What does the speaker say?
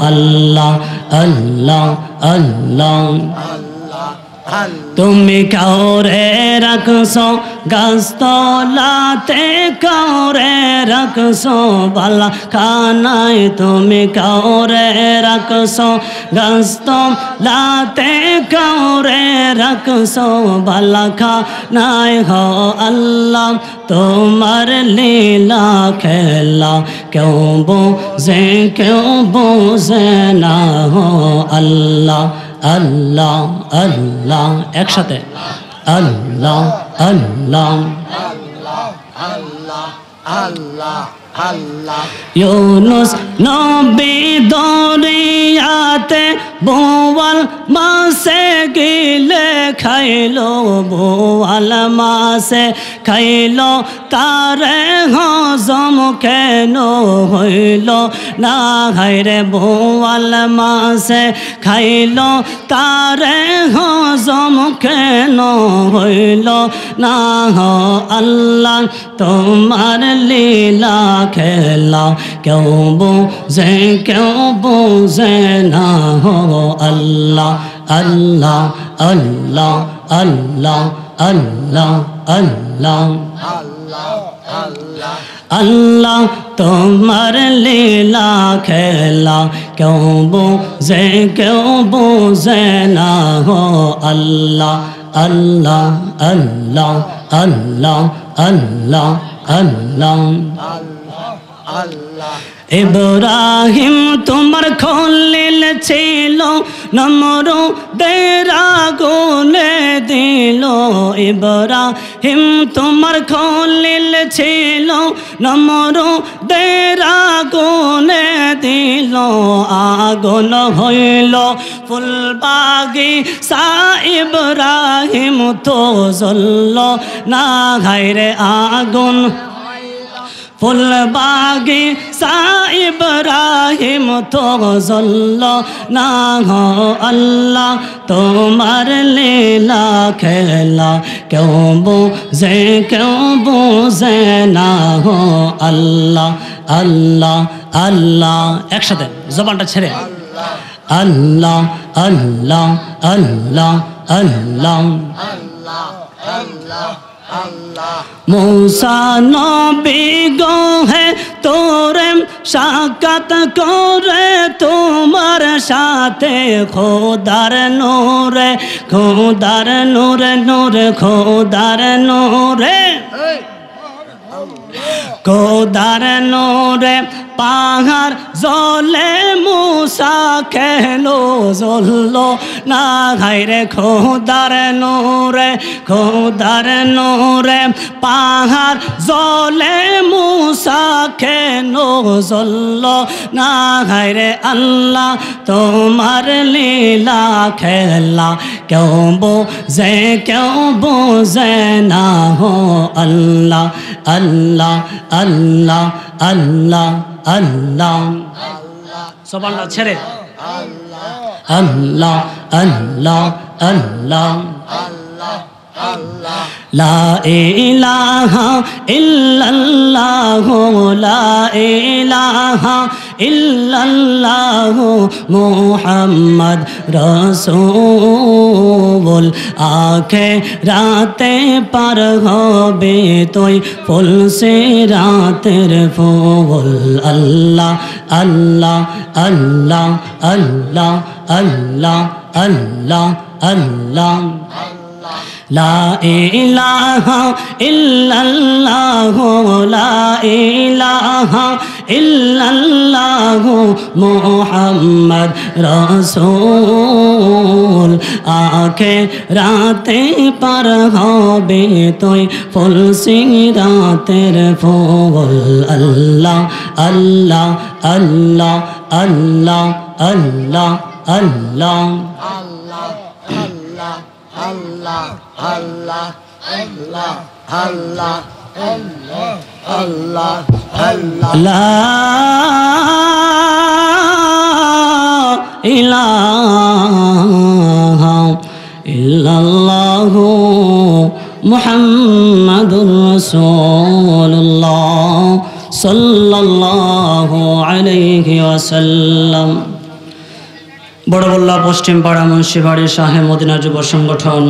আল্লাহ আল্লাহ আল্লাহ তুমি কাউরে রাখছো গাছতলাতে কাউরে রাখছো বালা খানায় তুমি কাউরে রাখছো গাছতলাতে কাউরে রাখছো বালা খানায় হো আল্লাহ তোমার লীলা খেলা কেউ বোঝে না হো আল্লাহ আল্লাহ আল্লাহ একসাথে আল্লাহ আল্লাহ আল্লাহ আল্লাহ আল্লাহ ইউনুস নবী দরিয়াতে বোয়াল মাছে গিলে খাইলো বোয়াল মাছে খাইলো তারে হজম কেন হইল না হায়রে বোয়াল মাছে খাইলো তারে হজম কেন হইল না হো আল্লাহ তোমার লীলা খেলা কেউ বোঝে না হো আল্লাহ আল্লাহ আল্লাহ আল্লাহ আল্লাহ আল্লাহ আল্লাহ আল্লাহ তোমার লীলা খেলা কেউ বোঝে না হো আল্লাহ আল্লাহ আল্লাহ আল্লাহ আল্লাহ আল্লাহ আল্লাহ ইব্রাহিম তোমার খলিল ছিল নমরুদের আগুনে দিল ইব্রাহিম তোমার খলিল ছিল নমরুদের আগুনে দিল আগুন হইল ফুলবাগিচা ইব্রাহিম তো জ্বলল না ঘাইরে আগুন ফুলবাগিচা ইব্রাহিম তো জ্বলল না হো আল্লাহ তোমার লীলা খেলা কেউ বোঝে না হো আল্লাহ আল্লাহ আল্লাহ একসাথে জবানটা ছেড়ে আল্লাহ আল্লাহ আল্লাহ আল্লাহ আল্লাহ আল্লাহ मूसा नबी गो है तोरे साक्षात करे तुम्हार साथे खुदार नूरे खुदार नूरे नूरे खुदार नूरे खुदार नूरे পাহাড় জলে মুসা কেনো জ্বললো না ঘাইরে খোদার নূরে পাহাড় জলে মুসা কেনো জ্বললো না ঘাইরে আল্লাহ তোমার লীলা খেলা কেউ বোঝে না হো আল্লাহ আল্লাহ আল্লাহ আল্লাহ আল্লাহ সবান্না ছেড়ে আল্লাহ আল্লাহ আল্লাহ লা ইলাহা ইল্লাল্লাহ লা ইলাহা ইল্লাল্লাহ মুহাম্মদ রাসূল আখিরাতে পার হবে তুই ফুল সে রাতের ফুল আল্লাহ আল্লাহ আল্লাহ আল্লাহ আল্লাহ আল্লাহ আল্লাহ লা ইলাহা ইল্লাল্লাহ লা ইলাহা ইল্লাল্লাহ মুহাম্মদ রাসূল আখিরাতে পার হবে তুই ফুল সিরাতের ফুল আল্লাহ আল্লাহ আল্লাহ আল্লাহ আল্লাহ আল্লাহ আল্লাহ আল্লাহ আল্লাহ আল্লাহ আল্লাহ আল্লাহ লা ইলাহা ইল্লাল্লাহ মুহাম্মাদুর রাসূলুল্লাহ সাল্লাল্লাহু আলাইহি ওয়াসাল্লাম বড়বল্লা পশ্চিম পাড়া মুন্সিবাড়ি শাহে মদিনা যুব সংগঠন